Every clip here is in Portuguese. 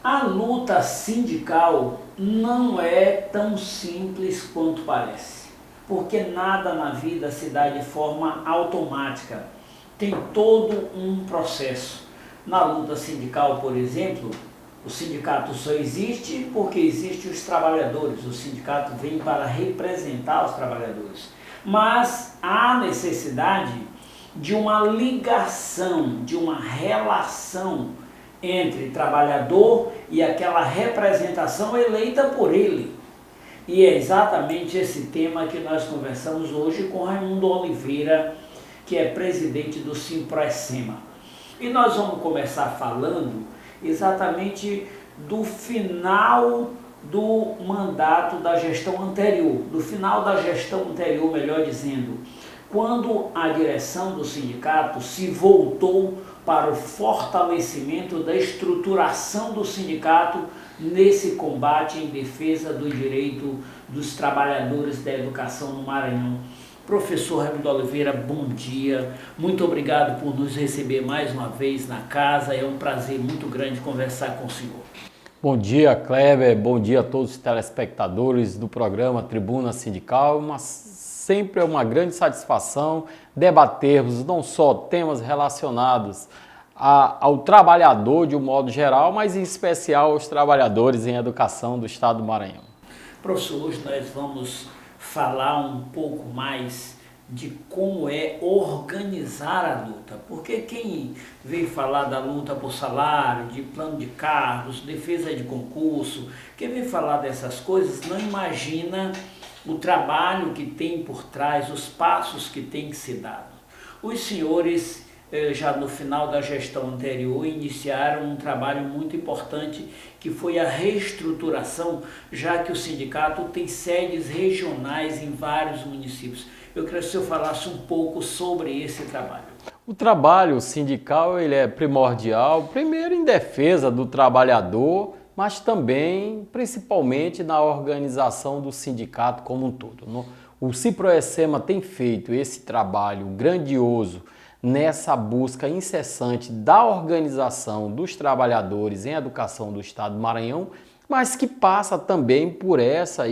A luta sindical não é tão simples quanto parece, porque nada na vida se dá de forma automática, tem todo um processo. Na luta sindical, por exemplo, o sindicato só existe porque existem os trabalhadores, o sindicato vem para representar os trabalhadores, mas há necessidade de uma ligação, de uma relação entre trabalhador e aquela representação eleita por ele. E é exatamente esse tema que nós conversamos hoje com Raimundo Oliveira, que é presidente do Simproecema. E nós vamos começar falando exatamente do final do mandato da gestão anterior, do final da gestão anterior, melhor dizendo, quando a direção do sindicato se voltou para o fortalecimento da estruturação do sindicato nesse combate em defesa do direito dos trabalhadores da educação no Maranhão. Professor Raimundo Oliveira, bom dia. Muito obrigado por nos receber mais uma vez na casa. É um prazer muito grande conversar com o senhor. Bom dia, Kleber. Bom dia a todos os telespectadores do programa Tribuna Sindical. Sempre é uma grande satisfação debatermos não só temas relacionados ao trabalhador de um modo geral, mas em especial aos trabalhadores em educação do Estado do Maranhão. Professor, hoje nós vamos falar um pouco mais de como é organizar a luta, porque quem veio falar da luta por salário, de plano de cargos, defesa de concurso, quem veio falar dessas coisas não imagina o trabalho que tem por trás, os passos que tem que ser dado. Os senhores, já no final da gestão anterior, iniciaram um trabalho muito importante que foi a reestruturação, já que o sindicato tem sedes regionais em vários municípios. Eu queria que o senhor falasse um pouco sobre esse trabalho. O trabalho sindical ele é primordial, primeiro em defesa do trabalhador, mas também, principalmente, na organização do sindicato como um todo. O Simproecema tem feito esse trabalho grandioso nessa busca incessante da organização dos trabalhadores em educação do Estado do Maranhão, mas que passa também por essa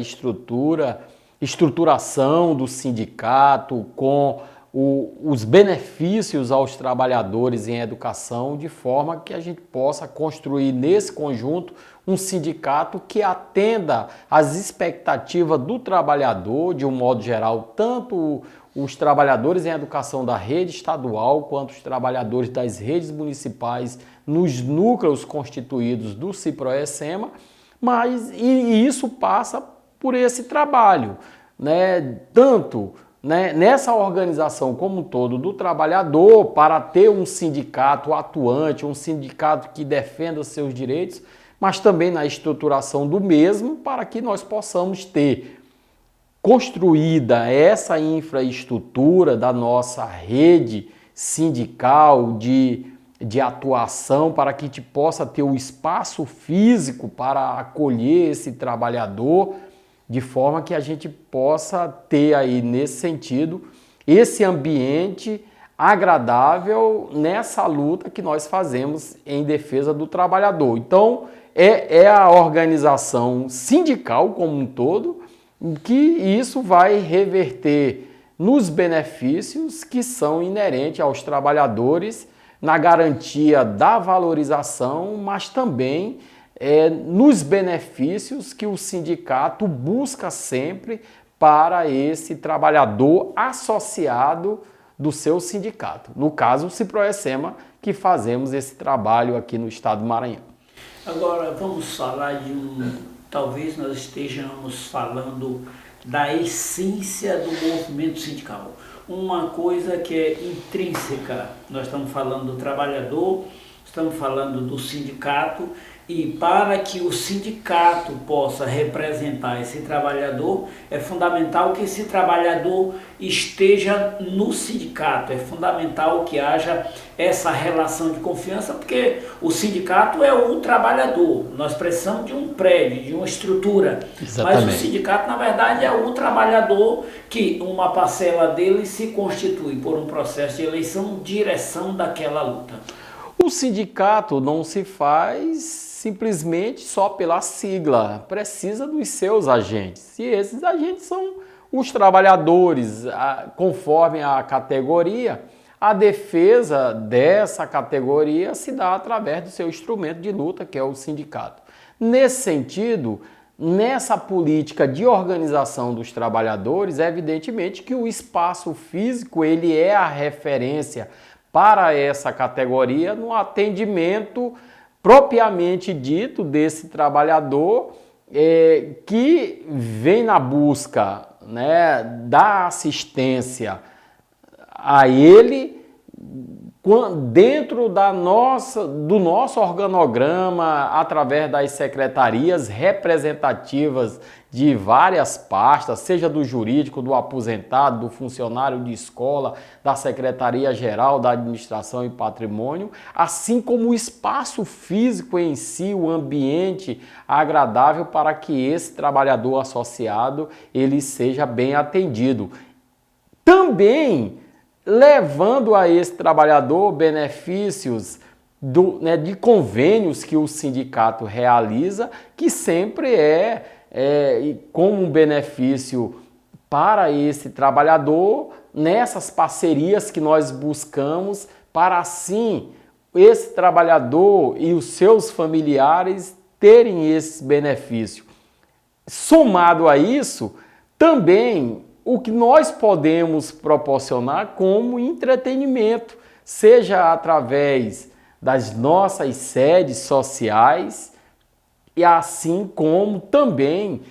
estruturação do sindicato com os benefícios aos trabalhadores em educação, de forma que a gente possa construir nesse conjunto um sindicato que atenda às expectativas do trabalhador, de um modo geral, tanto os trabalhadores em educação da rede estadual, quanto os trabalhadores das redes municipais nos núcleos constituídos do Simproecema, e isso passa por esse trabalho, tanto nessa organização como um todo do trabalhador, para ter um sindicato atuante, um sindicato que defenda os seus direitos, mas também na estruturação do mesmo, para que nós possamos ter construída essa infraestrutura da nossa rede sindical de atuação, para que a gente possa ter o espaço físico para acolher esse trabalhador, de forma que a gente possa ter aí, nesse sentido, esse ambiente agradável nessa luta que nós fazemos em defesa do trabalhador. Então, é a organização sindical como um todo, que isso vai reverter nos benefícios que são inerentes aos trabalhadores, na garantia da valorização, mas também nos benefícios que o sindicato busca sempre para esse trabalhador associado do seu sindicato. No caso, o Simproecema, que fazemos esse trabalho aqui no Estado do Maranhão. Agora vamos falar talvez nós estejamos falando da essência do movimento sindical. Uma coisa que é intrínseca, nós estamos falando do trabalhador, estamos falando do sindicato, e para que o sindicato possa representar esse trabalhador, é fundamental que esse trabalhador esteja no sindicato, é fundamental que haja essa relação de confiança, porque o sindicato é o trabalhador, nós precisamos de um prédio, de uma estrutura. Exatamente. Mas o sindicato, na verdade, é o trabalhador, que uma parcela dele se constitui por um processo de eleição, direção daquela luta. O sindicato não se faz simplesmente só pela sigla, precisa dos seus agentes. E esses agentes são os trabalhadores. Conforme a categoria, a defesa dessa categoria se dá através do seu instrumento de luta, que é o sindicato. Nesse sentido, nessa política de organização dos trabalhadores, é evidentemente que o espaço físico ele é a referência para essa categoria no atendimento propriamente dito desse trabalhador que vem na busca, né, da assistência a ele dentro do nosso organograma, através das secretarias representativas de várias pastas, seja do jurídico, do aposentado, do funcionário de escola, da Secretaria-Geral da Administração e Patrimônio, assim como o espaço físico em si, o ambiente agradável para que esse trabalhador associado ele seja bem atendido. Também levando a esse trabalhador benefícios de convênios que o sindicato realiza, que sempre como um benefício para esse trabalhador, nessas parcerias que nós buscamos, para assim esse trabalhador e os seus familiares terem esse benefício. Somado a isso, também o que nós podemos proporcionar como entretenimento, seja através das nossas sedes sociais, e assim como também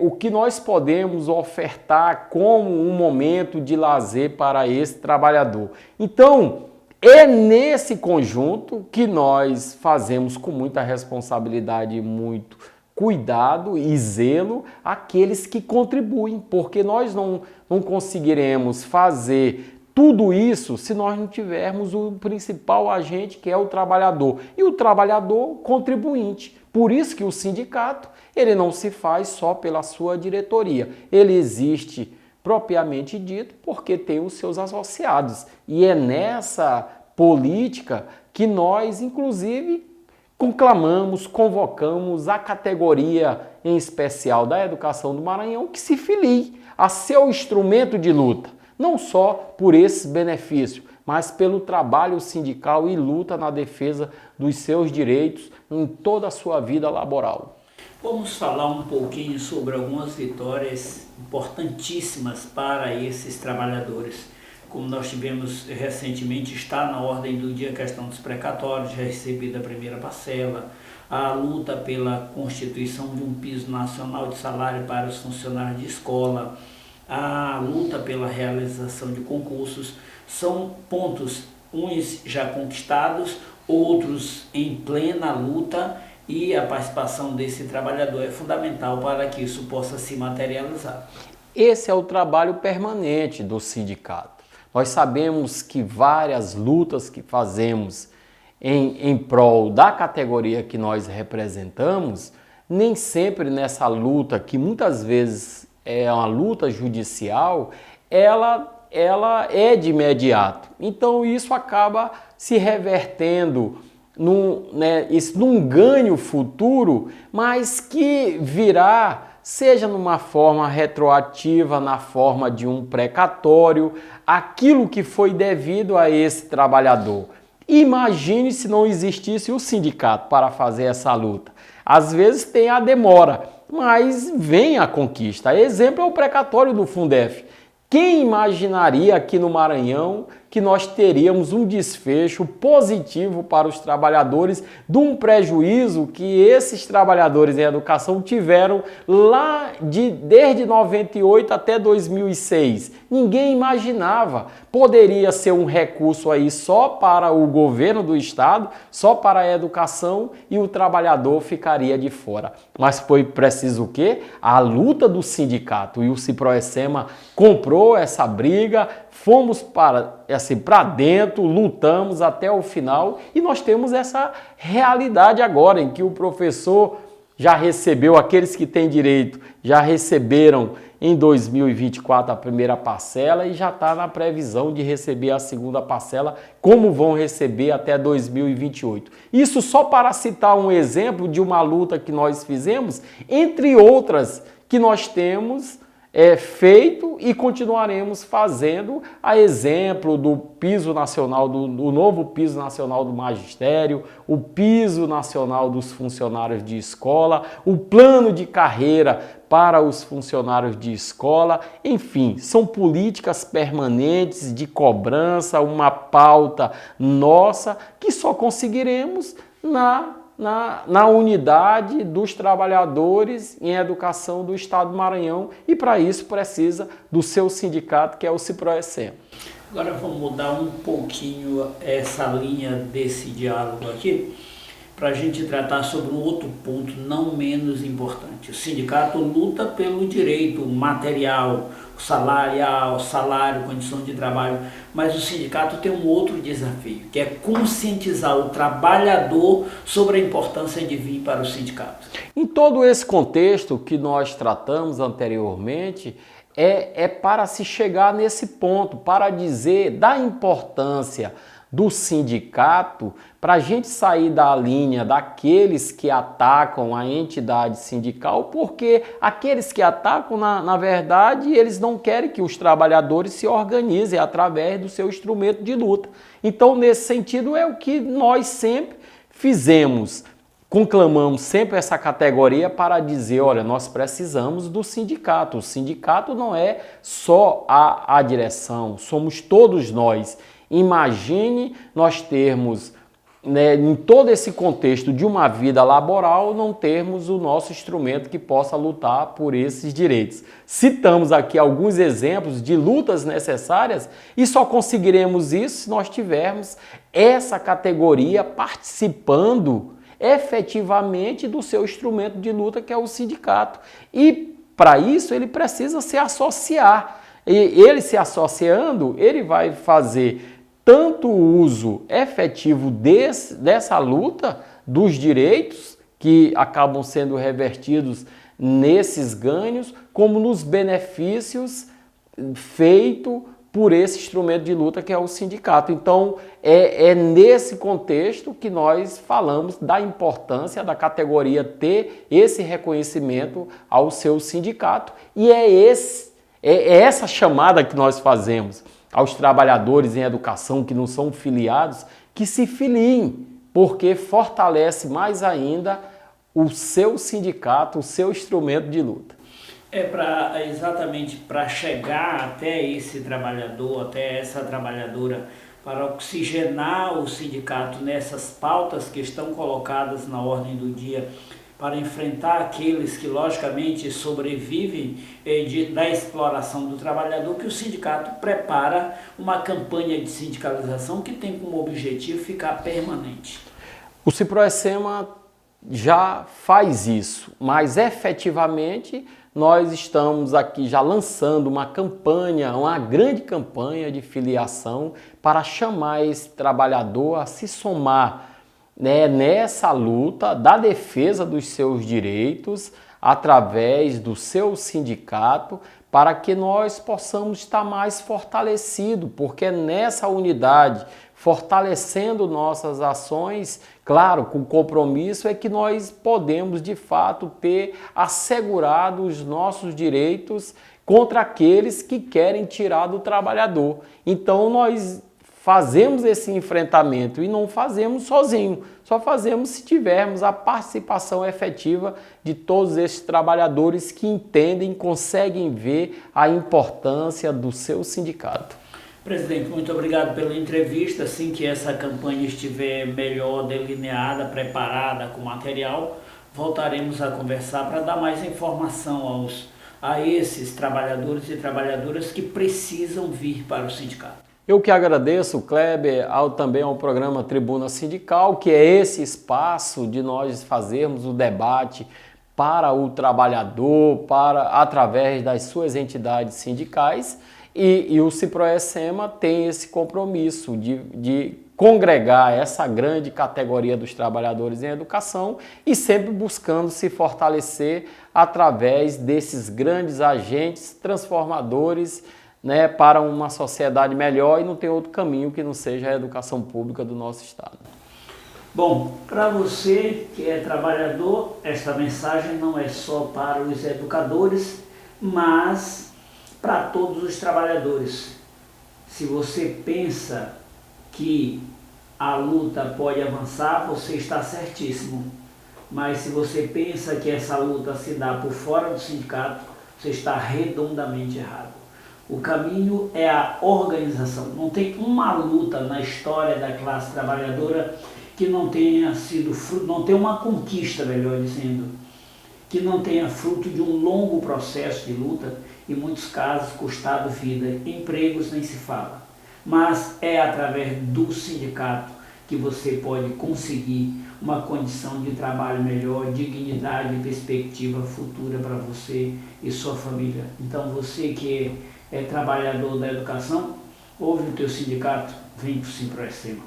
o que nós podemos ofertar como um momento de lazer para esse trabalhador. Então, é nesse conjunto que nós fazemos com muita responsabilidade, muito cuidado e zelo aqueles que contribuem, porque nós não conseguiremos fazer tudo isso se nós não tivermos o principal agente, que é o trabalhador, e o trabalhador contribuinte. Por isso que o sindicato ele não se faz só pela sua diretoria, ele existe propriamente dito porque tem os seus associados, e é nessa política que nós, inclusive, conclamamos, convocamos a categoria em especial da educação do Maranhão que se filie a seu instrumento de luta, não só por esse benefício, mas pelo trabalho sindical e luta na defesa dos seus direitos em toda a sua vida laboral. Vamos falar um pouquinho sobre algumas vitórias importantíssimas para esses trabalhadores. Como nós tivemos recentemente, está na ordem do dia a questão dos precatórios, já recebida a primeira parcela, a luta pela constituição de um piso nacional de salário para os funcionários de escola, a luta pela realização de concursos, são pontos, uns já conquistados, outros em plena luta, e a participação desse trabalhador é fundamental para que isso possa se materializar. Esse é o trabalho permanente do sindicato. Nós sabemos que várias lutas que fazemos em prol da categoria que nós representamos, nem sempre nessa luta, que muitas vezes é uma luta judicial, ela é de imediato. Então isso acaba se revertendo num ganho futuro, mas que virá, seja numa forma retroativa, na forma de um precatório, aquilo que foi devido a esse trabalhador. Imagine se não existisse o sindicato para fazer essa luta. Às vezes tem a demora, mas vem a conquista. Exemplo é o precatório do Fundef. Quem imaginaria aqui no Maranhão que nós teríamos um desfecho positivo para os trabalhadores de um prejuízo que esses trabalhadores em educação tiveram lá desde 98 até 2006? Ninguém imaginava. Poderia ser um recurso aí só para o governo do estado, só para a educação, e o trabalhador ficaria de fora. Mas foi preciso o quê? A luta do sindicato, e o Ciproecema comprou essa briga. Fomos para dentro, lutamos até o final, e nós temos essa realidade agora em que o professor já recebeu, aqueles que têm direito, já receberam em 2024 a primeira parcela e já está na previsão de receber a segunda parcela, como vão receber até 2028. Isso só para citar um exemplo de uma luta que nós fizemos, entre outras que nós temos feito e continuaremos fazendo, a exemplo do piso nacional, do novo piso nacional do magistério, o piso nacional dos funcionários de escola, o plano de carreira para os funcionários de escola, enfim, são políticas permanentes de cobrança, uma pauta nossa que só conseguiremos na unidade dos trabalhadores em educação do Estado do Maranhão e para isso precisa do seu sindicato, que é o Ciproecem. Agora vamos mudar um pouquinho essa linha desse diálogo aqui para a gente tratar sobre um outro ponto não menos importante. O sindicato luta pelo direito material, salarial, salário, condição de trabalho, mas o sindicato tem um outro desafio, que é conscientizar o trabalhador sobre a importância de vir para o sindicato. Em todo esse contexto que nós tratamos anteriormente, é para se chegar nesse ponto, para dizer da importância do sindicato, para a gente sair da linha daqueles que atacam a entidade sindical, porque aqueles que atacam, na verdade, eles não querem que os trabalhadores se organizem através do seu instrumento de luta. Então, nesse sentido, é o que nós sempre fizemos. Conclamamos sempre essa categoria para dizer, olha, nós precisamos do sindicato. O sindicato não é só a direção, somos todos nós. Imagine nós termos, em todo esse contexto de uma vida laboral, não termos o nosso instrumento que possa lutar por esses direitos. Citamos aqui alguns exemplos de lutas necessárias e só conseguiremos isso se nós tivermos essa categoria participando efetivamente do seu instrumento de luta, que é o sindicato. E para isso ele precisa se associar. E ele se associando, ele vai fazer tanto o uso efetivo dessa luta, dos direitos que acabam sendo revertidos nesses ganhos, como nos benefícios feitos por esse instrumento de luta que é o sindicato. Então, é nesse contexto que nós falamos da importância da categoria ter esse reconhecimento ao seu sindicato, e é essa chamada que nós fazemos aos trabalhadores em educação que não são filiados, que se filiem, porque fortalece mais ainda o seu sindicato, o seu instrumento de luta. Exatamente para chegar até esse trabalhador, até essa trabalhadora, para oxigenar o sindicato nessas pautas que estão colocadas na ordem do dia, para enfrentar aqueles que logicamente sobrevivem da exploração do trabalhador, que o sindicato prepara uma campanha de sindicalização que tem como objetivo ficar permanente. O Ciproecem já faz isso, mas efetivamente nós estamos aqui já lançando uma campanha, uma grande campanha de filiação para chamar esse trabalhador a se somar nessa luta da defesa dos seus direitos através do seu sindicato, para que nós possamos estar mais fortalecidos, porque nessa unidade, fortalecendo nossas ações, claro, com compromisso, é que nós podemos de fato ter assegurado os nossos direitos contra aqueles que querem tirar do trabalhador. Então nós fazemos esse enfrentamento e não fazemos sozinho, só fazemos se tivermos a participação efetiva de todos esses trabalhadores que entendem, conseguem ver a importância do seu sindicato. Presidente, muito obrigado pela entrevista. Assim que essa campanha estiver melhor delineada, preparada com material, voltaremos a conversar para dar mais informação a esses trabalhadores e trabalhadoras que precisam vir para o sindicato. Eu que agradeço, Kleber, também ao programa Tribuna Sindical, que é esse espaço de nós fazermos o debate para o trabalhador, através das suas entidades sindicais, e o Ciproecem tem esse compromisso de congregar essa grande categoria dos trabalhadores em educação e sempre buscando se fortalecer através desses grandes agentes transformadores, né, para uma sociedade melhor, e não tem outro caminho que não seja a educação pública do nosso estado. Bom, para você que é trabalhador, esta mensagem não é só para os educadores, mas para todos os trabalhadores. Se você pensa que a luta pode avançar, você está certíssimo. Mas se você pensa que essa luta se dá por fora do sindicato, você está redondamente errado. O caminho é a organização. Não tem uma luta na história da classe trabalhadora que não tenha sido fruto, não tem uma conquista, melhor dizendo, que não tenha fruto de um longo processo de luta, em muitos casos custado vida, empregos nem se fala. Mas é através do sindicato que você pode conseguir uma condição de trabalho melhor, dignidade e perspectiva futura para você e sua família. Então você que é trabalhador da educação, ouve o teu sindicato, vem por cima para cima.